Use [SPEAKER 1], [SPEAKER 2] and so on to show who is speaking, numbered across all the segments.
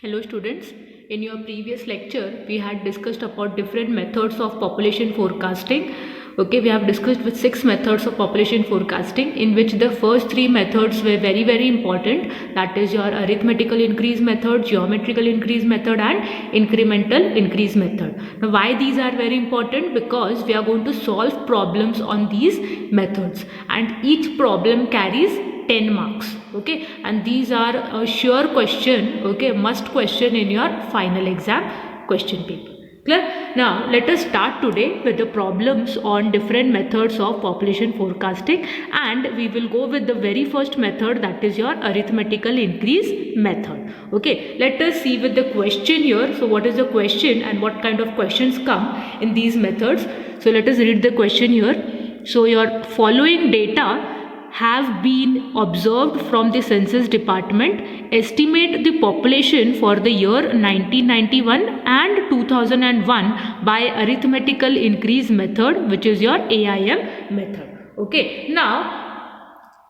[SPEAKER 1] Hello students, in your previous lecture we had discussed about different methods of population forecasting. Okay, we have discussed with 6 methods of population forecasting, in which the first 3 methods were very important, that is your arithmetical increase method, geometrical increase method and incremental increase method. Now why these are very important? Because we are going to solve problems on these methods and each problem carries 10 marks. Okay, and these are a sure question, okay, must question in your final exam question paper. Clear? Now let us start today with the problems on different methods of population forecasting, and we will go with the very first method, that is your arithmetical increase method. Okay, let us see with the question here. So what is the question and what kind of questions come in these methods? So let us read the question here. So your following data have been observed from the census department. Estimate the population for the year 1991 and 2001 by arithmetical increase method, which is your AIM method. Okay, now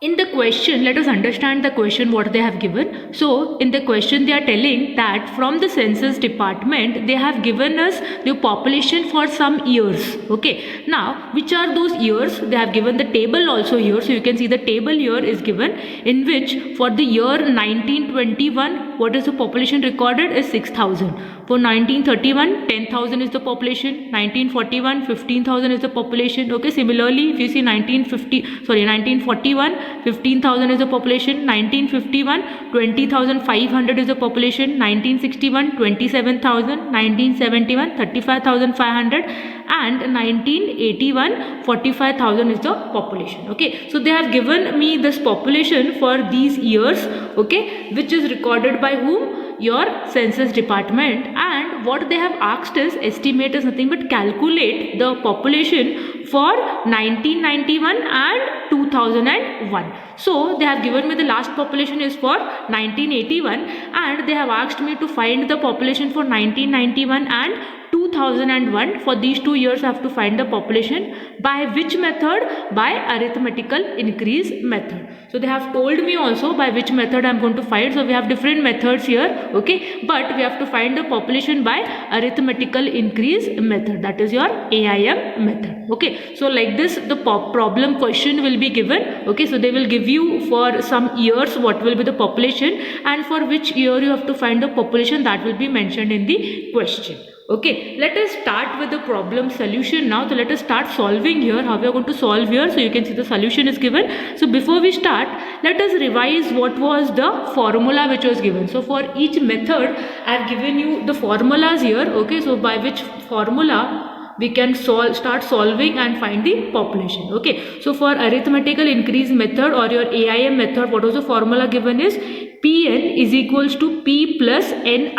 [SPEAKER 1] in the question, let us understand the question what they have given. So in the question they are telling that from the census department they have given us the population for some years. Okay, now which are those years? They have given the table also here, so you can see the table here is given, in which for the year 1921 what is the population recorded is 6,000. For 1931 10,000 is the population, 1941 15,000 is the population. Okay, similarly if you see 1941 15,000 is the population, 1951 20,500 is the population, 1961 27,000, 1971 35,500 and 1981 45,000 is the population. Okay, so they have given me this population for these years, okay, which is recorded by whom? Your census department, and what they have asked is estimate is nothing but calculate the population for 1991 and 2001. So they have given me the last population is for 1981 and they have asked me to find the population for 1991 and 2001. For these 2 years I have to find the population by which method? By arithmetical increase method. So they have told me also by which method I am going to find. So we have different methods here, okay, but we have to find the population by arithmetical increase method, that is your AIM method. Okay, so like this the problem question will be given. Okay, so they will give you for some years what will be the population and for which year you have to find the population, that will be mentioned in the question. Okay, let us start with the problem solution now. So let us start solving here. How we are going to solve here? So you can see the solution is given. So before we start, let us revise what was the formula which was given. So for each method I have given you the formulas here. Okay, so by which formula we can start solving and find the population. Okay, so for arithmetical increase method or your AIM method, what was the formula given is Pn is equals to P plus Ni.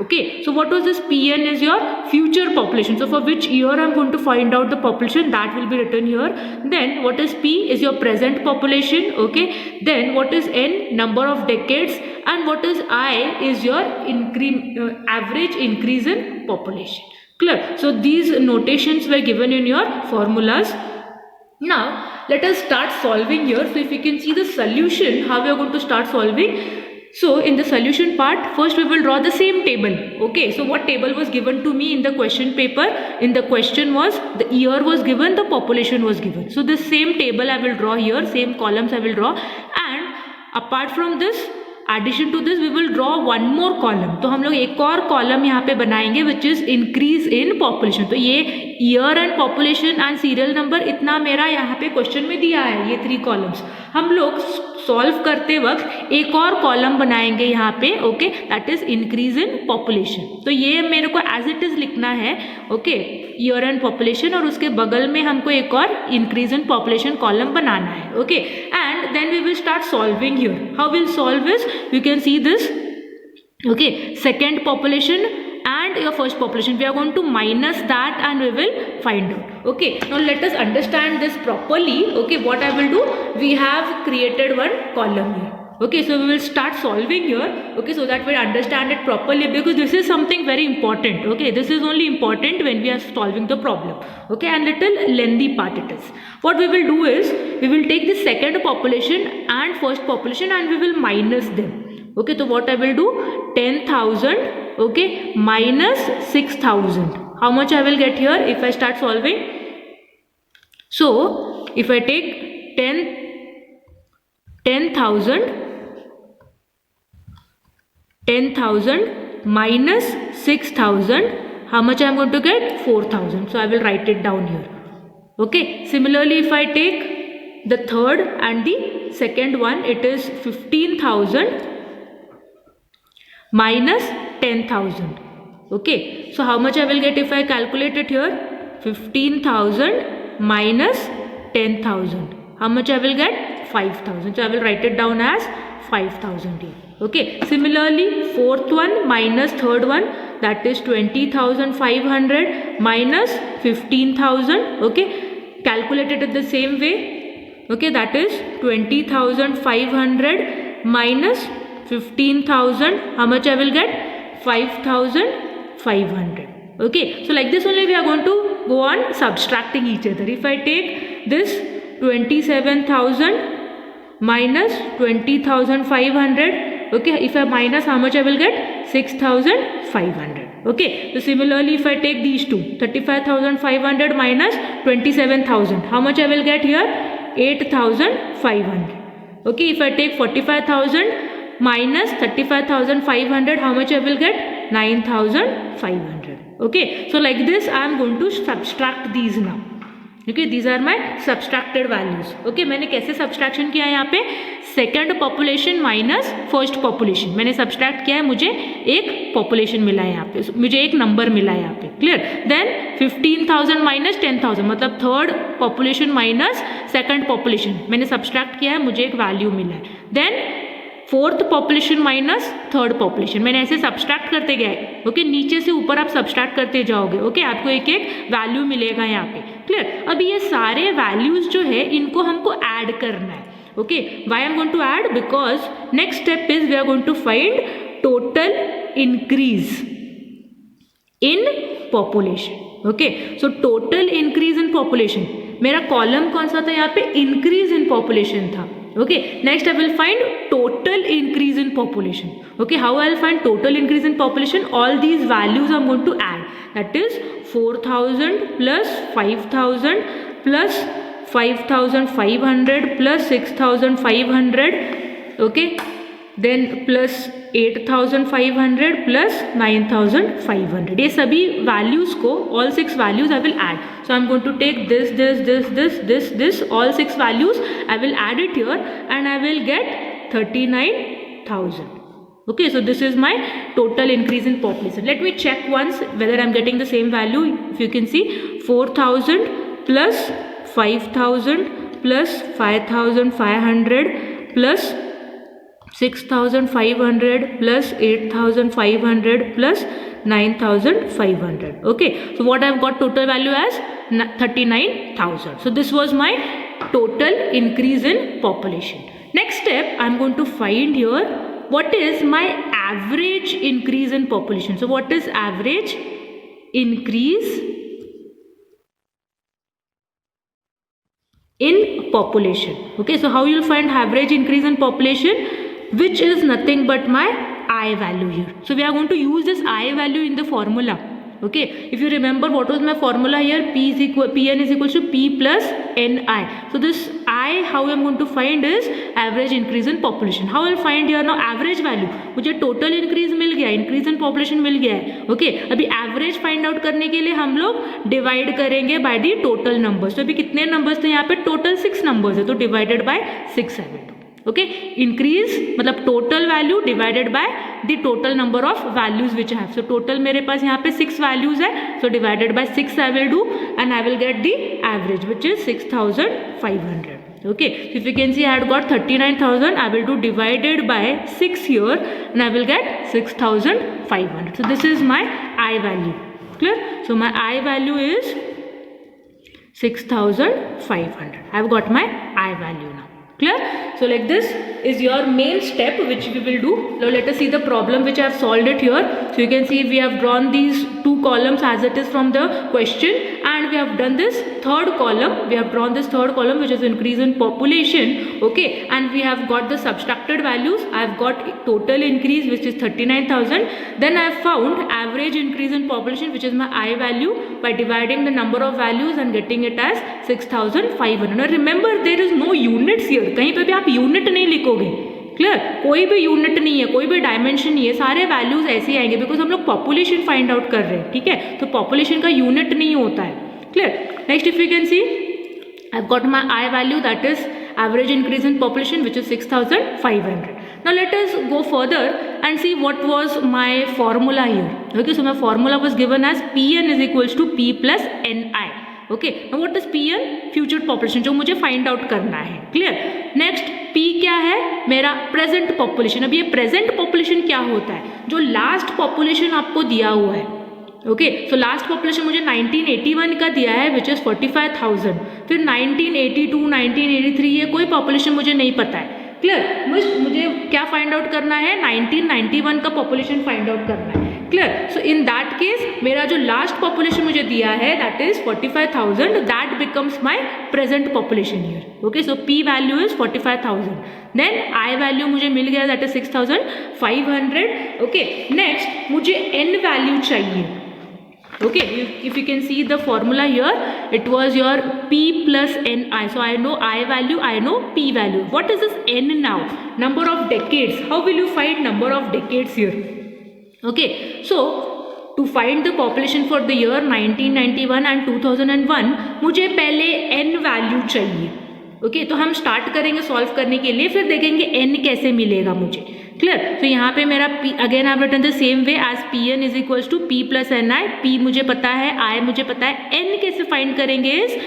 [SPEAKER 1] Okay, so what was this? Pn is your future population. So for which year I am going to find out the population, that will be written here. Then what is P is your present population. Okay, then what is N? Number of decades, and what is I is your average increase in population. Clear? So these notations were given in your formulas. Now let us start solving here. So if you can see the solution, how we are going to start solving. So in the solution part, first we will draw the same table. Okay, so what table was given to me in the question paper? In the question was the year was given, the population was given. So the same table I will draw here, same columns I will draw, and apart from this, addition to this, we will draw one more column. तो हम लोग एक और column यहाँ पे बनाएंगे which is increase in population. तो ये year and population and serial number इतना मेरा यहाँ पे question में दिया है, ये 3 columns. हम लोग सॉल्व करते वक्त एक और कॉलम बनाएंगे यहाँ पे, okay, that is increase in population. तो ये मेरे को एज इट इज लिखना है, ओके, ईयर एंड पॉपुलेशन, और उसके बगल में हमको एक और इंक्रीज इन पॉपुलेशन कॉलम बनाना है. Okay, and then we will start solving here. How will solve is, you can see this. Okay, second population and your first population, we are going to minus that and we will find out. Okay, now let us understand this properly. Okay, what I will do, we have created one column here. Okay, so we will start solving here. Okay, so that we understand it properly, because this is something very important. Okay, this is only important when we are solving the problem. Okay, and little lengthy part it is. What we will do is we will take the second population and first population and we will minus them. Okay, so what I will do, 10,000, okay, minus 6,000. How much I will get here if I start solving? So if I take 10,000 minus 6,000, how much I am going to get? 4,000. So I will write it down here. Okay, similarly if I take the third and the second one, it is 15,000 minus 10,000. Okay, so how much I will get if I calculate it here? 15,000 minus 10,000. How much I will get? 5,000. So I will write it down as 5,000 here. Okay, similarly fourth one minus third one, that is 20,500 minus 15,000. Okay, calculate it in the same way. Okay, that is 20,500 minus 15,000. How much I will get? 5,500. Okay, so like this only we are going to go on subtracting each other. If I take this 27,000 minus 20,500, okay, if I minus, how much I will get? 6,500. Okay, so similarly if I take these two, 35,500 minus 27,000, how much I will get here? 8,500. Okay, if I take 45,000 minus 35,500, how much I will get? 9,500. Okay, so like this I am going to subtract these now. Okay, these are my subtracted values. Okay, मैंने कैसे subtraction किया है यहाँ पे? Second population minus first population मैंने subtract किया है, मुझे एक पॉपुलेशन मिला है यहाँ पे, मुझे एक नंबर मिला है यहाँ पे. क्लियर? देन 15,000 माइनस 10,000 मतलब third population minus second population मैंने सब्सट्रैक्ट किया है, मुझे एक वैल्यू मिला है. Then fourth population minus third population मैंने ऐसे सब्सट्रैक्ट करते गए. ओके, नीचे से ऊपर आप सब्सट्रैक्ट करते जाओगे. ओके, आपको एक एक वैल्यू मिलेगा यहाँ पे. क्लियर? अब ये सारे वैल्यूज जो है इनको हमको ऐड करना है. Okay, why I am going to add? Because next step is we are going to find total increase in population. Okay, so total increase in population, मेरा कॉलम कौन सा था यहाँ पे? इंक्रीज इन पॉपुलेशन था. Okay, next I will find total increase in population. Okay, how I will find total increase in population? All these values I am going to add. That is 4,000 plus 5,000 plus 5,500 plus 6,500. Okay, then plus 8,500 plus 9,500. ये सभी values को, all 6 values I will add. So I am going to take this, all 6 values. I will add it here and I will get 39,000. Okay, so this is my total increase in population. Let me check once whether I am getting the same value. If you can see, 4,000 plus 5,000 plus 5,500 plus 6,500 plus 8,500 plus 9,500. Okay, so what I have got total value as 39,000. So this was my total increase in population. Next step, I am going to find here what is my average increase in population. So what is average increase in population? Okay, so how you will find average increase in population, which is nothing but my I value here. So we are going to use this I value in the formula. Okay, if you remember what was my formula here, Pn is equal to P plus Ni. So this I, how I am going to find is average increase in population. How I will find here now average value? मुझे total increase मिल गया, increase in population मिल गया है. Okay, अभी average find out करने के लिए हम लोग divide करेंगे by the total numbers. तो अभी कितने numbers थे यहाँ पे? Total 6 numbers है, तो divided by 6 I will do. Okay, increase मतलब total value divided by the total number of values which I have. So total मेरे पास यहाँ पे 6 values है, so divided by 6 I will do and I will get the average which is 6,500. Okay, so if you can see I had got 39,000, I will do divided by 6 here and I will get 6,500. So this is my I value. Clear? So my I value is 6,500. I have got my I value now. Clear? So like this is your main step which we will do. Now let us see the problem which I have solved it here. So you can see we have drawn these 2 columns as it is from the question and we have done this third column. We have drawn this third column, which is increase in population. Okay, and we have got the subtracted values. I have got total increase, which is 39,000. Then I have found average increase in population, which is my I value, by dividing the number of values and getting it as 6,500. Now remember, there is no units here. कहीं पे भी आप unit नहीं लिखोगे. Clear, कोई भी unit नहीं है, कोई भी डायमेंशन नहीं है, सारे वैल्यूज ऐसे ही आएंगे बिकॉज हम लोग पॉपुलेशन फाइंड आउट कर रहे हैं. ठीक है, तो पॉपुलेशन का यूनिट नहीं होता है. Clear. Next if you can C, I have got my I value, that is average increase in population, which is 6,500. Now let us go further and see what was my formula here. Okay, so my formula was given as Pn is equals to P plus Ni. Okay, now what is Pn? Future population, जो मुझे find out करना है. Clear. Next P क्या है? मेरा present population. अब ये present population क्या होता है? जो लास्ट पॉपुलेशन आपको दिया हुआ है. ओके, सो लास्ट पॉपुलेशन मुझे 1981 का दिया है, विच इज 45,000. फिर 1982, 1983, ये कोई पॉपुलेशन मुझे नहीं पता है. क्लियर. मुझे क्या फाइंड आउट करना है? 1991 का पॉपुलेशन फाइंड आउट करना है. Clear. So in that case मेरा जो लास्ट पॉपुलेशन मुझे दिया है, that is 45,000. That becomes my present population here. Okay, so P value is 45,000. Then I value मुझे मिल गया, दैट इज 6,500. ओके, नेक्स्ट मुझे N वैल्यू चाहिए. Okay, if you can see the formula here, it was your P plus Ni. So I know I value, I know P value. What is this N now? Number of decades. How will you find number of decades here? Okay, so to find the population for the year 1991 and 2001, मुझे पहले N value चाहिए. Okay, तो हम start करेंगे solve करने के लिए, फिर देखेंगे N कैसे मिलेगा मुझे. क्लियर. तो यहाँ पे मेरा P again I have written the same way as Pn is equals to P plus Ni. P मुझे पता है, I मुझे पता है. N कैसे फाइंड करेंगे is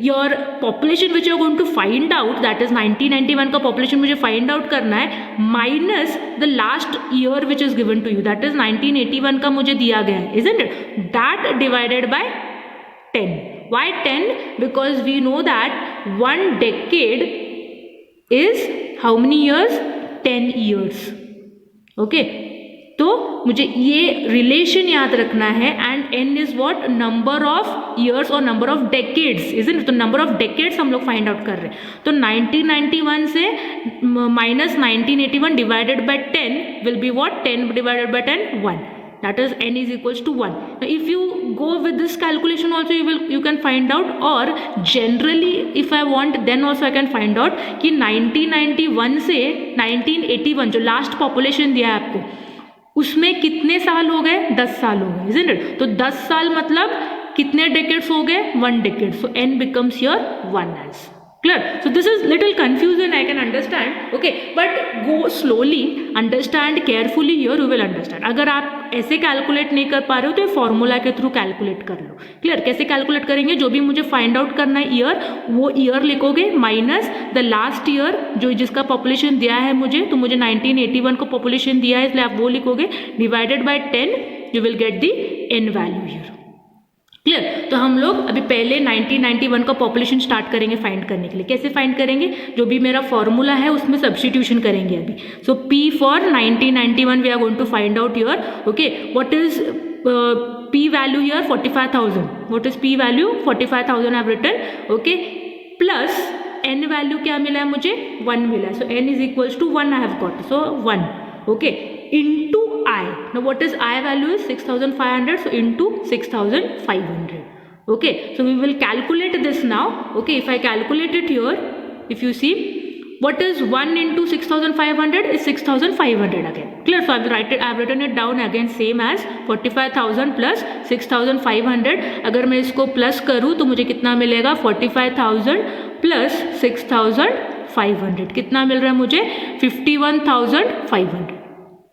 [SPEAKER 1] your population which you are going to find out, that is 1991 का population मुझे फाइंड आउट करना है, minus the last year which is given to you, that is 1981 का मुझे दिया गया है, isn't it? That divided by 10. Why 10? Because we know that one decade is how many years? 10 years. Okay, तो मुझे ये रिलेशन याद रखना है. And N is what? Number of years और नंबर ऑफ डेकेड्स, इजंट? तो नंबर ऑफ डेकेड्स हम लोग फाइंड आउट कर रहे हैं. तो 1991 से minus 1981 divided by 10 will be what? 10 divided by 10, 1. That is N is equals to 1. Now if you go with this calculation also, you can find out, or generally if I want then also I can find out कि 1991 से 1981 जो last population दिया है आपको, उसमें कितने साल हो गए? 10 साल हो गए, isn't it? तो 10 साल मतलब कितने डेकेड्स हो गए? 1 decade. So N becomes here 1 as. Clear? So this is little confusing, I can understand. Okay, but go slowly, understand carefully here, you will understand. अगर आप ऐसे कैलकुलेट नहीं कर पा रहे हो तो फॉर्मूला के थ्रू कैलकुलेट कर लो. क्लियर. कैसे कैलकुलेट करेंगे? जो भी मुझे फाइंड आउट करना है ईयर, वो ईयर लिखोगे माइनस द लास्ट ईयर जो जिसका पॉपुलेशन दिया है मुझे, तो मुझे 1981 को पॉपुलेशन दिया है इसलिए आप वो लिखोगे, divided by 10, you will get the N value here. Clear. तो हम लोग अभी पहले 1991 का पॉपुलेशन स्टार्ट करेंगे फाइंड करने के लिए. कैसे फाइंड करेंगे? जो भी मेरा फॉर्मूला है उसमें सब्स्टिट्यूशन करेंगे अभी. So P for 1991 we are going to find out here. Okay, what is P value here? 45,000. What is P value? 45,000 I have written. Okay, plus N value क्या मिला है मुझे? 1 मिला है. So N is equals to 1 I have got. So 1. Okay, into I. Now what is I value is 6,500, so into 6,500. Okay, so we will calculate this now. Okay, if I calculate it here, if you see, what is 1 into 6,500 is 6,500 again. Clear? So I will write it, I have written it down again same as 45,000 plus 6,500. अगर मैं इसको plus करूँ तो मुझे कितना मिलेगा? 45,000 plus 6,500. कितना मिल रहा है मुझे? 51,500.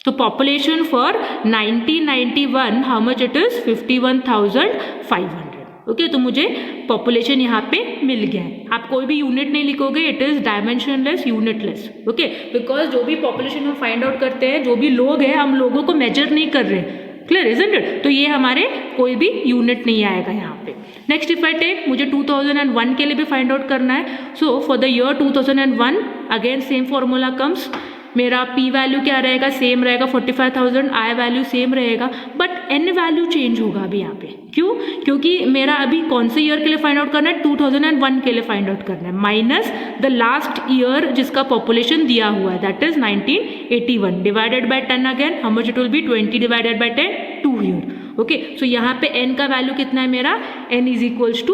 [SPEAKER 1] तो population for 1991 how much it is? 51,500. Okay, तो मुझे पॉपुलेशन यहाँ पे मिल गया है. आप कोई भी यूनिट नहीं लिखोगे, it is dimensionless, unitless. Okay, because जो भी पॉपुलेशन हम फाइंड आउट करते हैं, जो भी लोग हैं, हम लोगों को मेजर नहीं कर रहे. Clear, isn't it? तो ये हमारे कोई भी यूनिट नहीं आएगा यहाँ पे. नेक्स्ट इफ आई टेक, मुझे 2001 के लिए भी फाइंड आउट करना है. So for the year 2001 again same formula comes. मेरा P वैल्यू क्या रहेगा, सेम रहेगा 45,000, I वैल्यू सेम रहेगा, बट N वैल्यू चेंज होगा अभी यहाँ पे। क्यों? क्योंकि मेरा अभी कौन से ईयर के लिए फाइंड आउट करना है, 2001 के लिए फाइंड आउट करना है, माइनस द लास्ट ईयर जिसका पॉपुलेशन दिया हुआ है, that is 1981, divided by 10 again, how much it will be, 20 divided by 10, 2 year. Okay, so यहाँ पे N का वैल्यू कितना है मेरा, N is equals to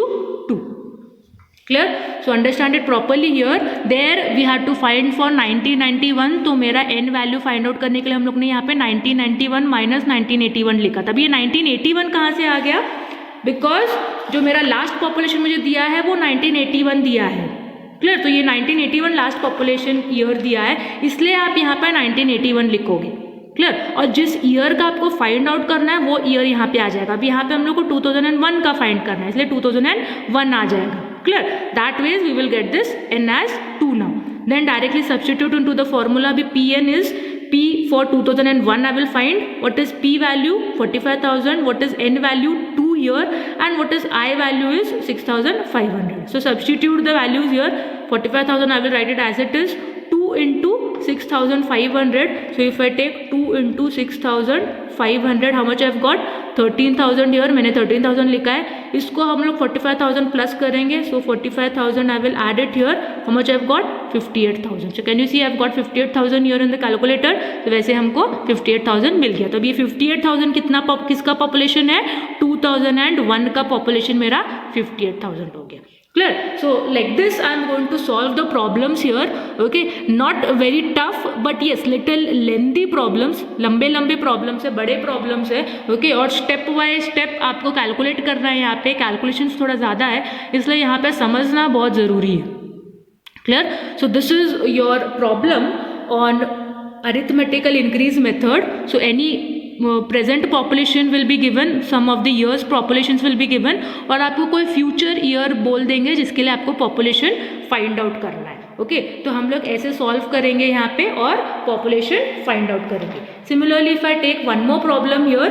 [SPEAKER 1] 2। Clear? So understand it properly here. There we had to find for 1991, तो मेरा N value find out करने के लिए हम लोग ने यहाँ पे 1991 माइनस 1981 लिखा था। अभी ये 1981 कहाँ से आ गया, बिकॉज जो मेरा लास्ट पॉपुलेशन मुझे दिया है वो 1981 दिया है। क्लियर? तो ये 1981 लास्ट पॉपुलेशन ईयर दिया है, इसलिए आप यहाँ पे 1981 लिखोगे। क्लियर? और जिस ईयर का आपको फाइंड आउट करना है वो ईयर यहाँ पे आ जाएगा। अभी यहाँ पे हम लोग को 2001 का फाइंड करना है, इसलिए 2001 आ जाएगा। Clear? That ways we will get this N as 2 now. Then directly substitute into the formula. Be Pn is P for 2001. I will find what is P value 45,000, what is N value 2 here, and what is I value is 6,500. So substitute the values here. 45,000 I will write it as it is, 2 into 6,500. So if I take 2 into 6,500, how much I've got, 13,000 here, मैंने 13,000 लिखा है, इसको हम लोग 45,000 plus करेंगे, so 45,000 I will add it here, how much I've got, 58,000. So can you see I've got 58,000 here in the calculator? तो वैसे हमको 58,000 मिल गया। तो अब ये 58,000 किसका पॉपुलेशन है, 2001 का पॉपुलेशन मेरा 58,000 हो गया। Clear? So like this I am going to solve the problems here. Okay, not very tough but yes little lengthy problems, लंबे प्रॉब्लम्स है, बड़े प्रॉब्लम्स है। ओके, और स्टेप बाय स्टेप आपको कैलकुलेट करना है, यहाँ पे कैलकुलेशंस थोड़ा ज़्यादा है, इसलिए यहाँ पे समझना बहुत ज़रूरी है। Clear? So this is your problem on arithmetical increase method. So any present population will be given, some of the years populations will be given, और आपको कोई फ्यूचर ईयर बोल देंगे जिसके लिए आपको पॉपुलेशन फाइंड आउट करना है। ओके, तो हम लोग ऐसे सॉल्व करेंगे यहाँ पे और पॉपुलेशन फाइंड आउट करेंगे। Similarly if I take one more problem here,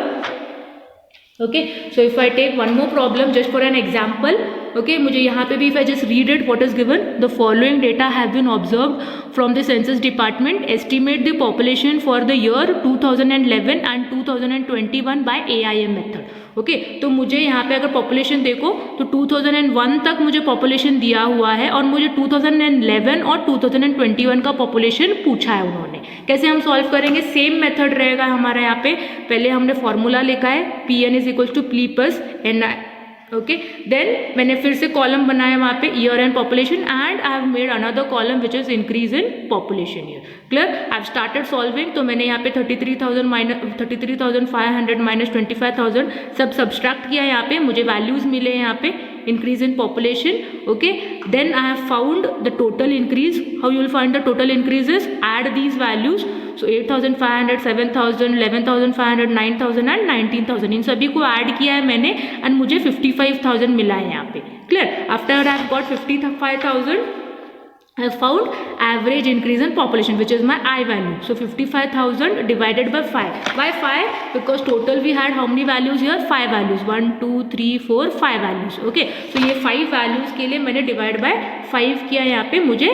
[SPEAKER 1] okay, so if I take one more problem just for an example, okay, मुझे यहाँ पे भी if I just read it what is given, the following data have been observed from the census department, estimate the population for the year 2011 and 2021 by AIM method. Okay, तो मुझे यहाँ पे अगर population देखो तो 2001 तक मुझे पॉपुलेशन दिया हुआ है और मुझे 2011 और 2021 का पॉपुलेशन पूछा है उन्होंने। कैसे हम सॉल्व करेंगे, सेम मेथड रहेगा हमारा यहाँ पे। पहले हमने फॉर्मूला लिखा है Pn is equals to P plus Ni। Okay, then मैंने फिर से कॉलम बनाया वहाँ पे year and population, and I have made another column which is increase in population year. Clear? I have started solving, तो मैंने यहाँ पे 33,500 माइनस 25,000 सब सब्सट्रैक्ट किया यहाँ पे, मुझे वैल्यूज मिले यहाँ पे increase in population. Okay, then I have found the total increase. How you will find the total increases? Add these values. So 8,500, 7,000, 11,500, 9,000 and 19,000, इन सभी को ऐड किया है मैंने एंड मुझे 55,000 मिला है यहाँ पे। Clear? After I have got 55,000, I have found average increase in population which is my I value. So 55,000 divided by 5. Why 5? Because total we had how many values here? 5 values. 1, 2, 3, 4, 5 values. Okay. So ये 5 values के लिए मैंने divide by 5 किया, यहाँ पे मुझे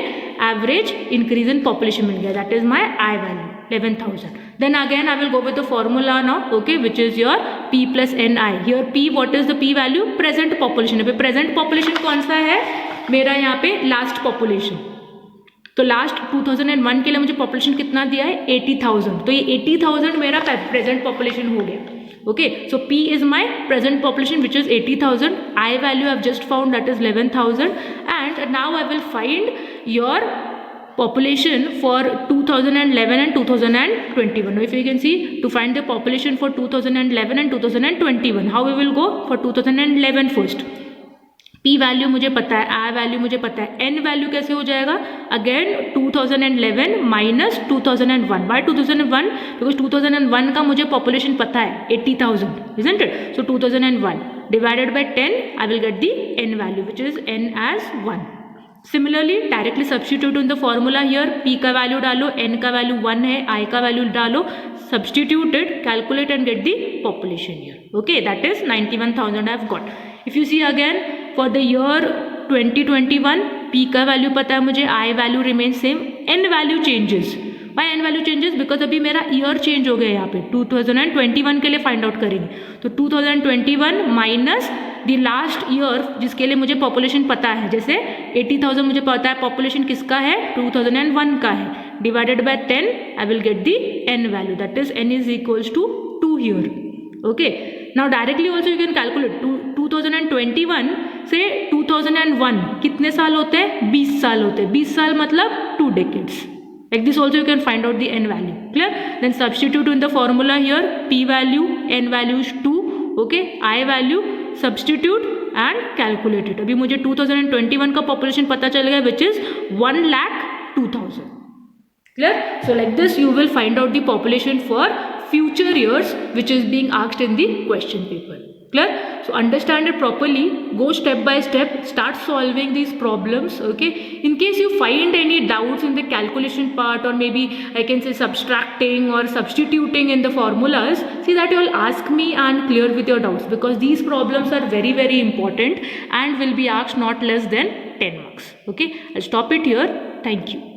[SPEAKER 1] average increase in population मिल गया. That is my I value 11,000. Then again I will go with the formula now. Okay, which is your P plus Ni. Here P, what is the P value? Present population. पे present population कौन सा है मेरा यहाँ पे? Last population. तो last 2001 के लिए मुझे पॉपुलेशन कितना दिया है? 80,000। तो ये 80,000 मेरा प्रेजेंट पॉपुलेशन हो गया। Okay, so P is my present population which is 80,000। I value I just found that is 11,000 and now I will find your population for 2011 and 2021. Now if you can see, to find the population for 2011 and 2021, how we will go for 2011 first. P value मुझे पता है, I value मुझे पता है, N value कैसे हो जाएगा? Again 2011 minus 2001. Why 2001? Because 2001 का मुझे पॉपुलेशन पता है 80,000, isn't it? So 2001 divided by 10, I will get the N value which is N as 1. Similarly, directly substitute in the formula here. P का वैल्यू डालो, N का वैल्यू 1 है, I का value डालो, substitute it, calculate and get the population here. Okay, that is 91,000 I have got. If you see again for the year 2021, P का value पता है मुझे, I value remains same, N value changes. Why N value changes? Because अभी मेरा year change हो गया यहाँ पे, 2021 के लिए फाइंड आउट करेंगे, तो 2021 माइनस द लास्ट ईयर जिसके लिए मुझे पॉपुलेशन पता है, जैसे 80,000 मुझे पता है पॉपुलेशन किसका है, 2001 का है, divided by 10 I will get the N value, that is n is equals to 2 here. Okay, now directly also you can calculate 2021 से 2001 कितने साल होते हैं, 20 साल होते हैं, 20 साल मतलब 2 decades. Like this also you can find out the n value. Clear? Then substitute in the formula here, p value, n value is 2, okay, I value, substitute and calculate it. अभी मुझे 2021 का population पता चल गया which is 1,02,000. Clear? So like this you will find out the population for future years which is being asked in the question paper. Clear? So understand it properly, go step by step, start solving these problems. Okay, in case you find any doubts in the calculation part, or maybe I can say subtracting or substituting in the formulas, see that you will ask me and clear with your doubts, because these problems are very very important and will be asked not less than 10 marks. Okay, I'll stop it here. Thank you.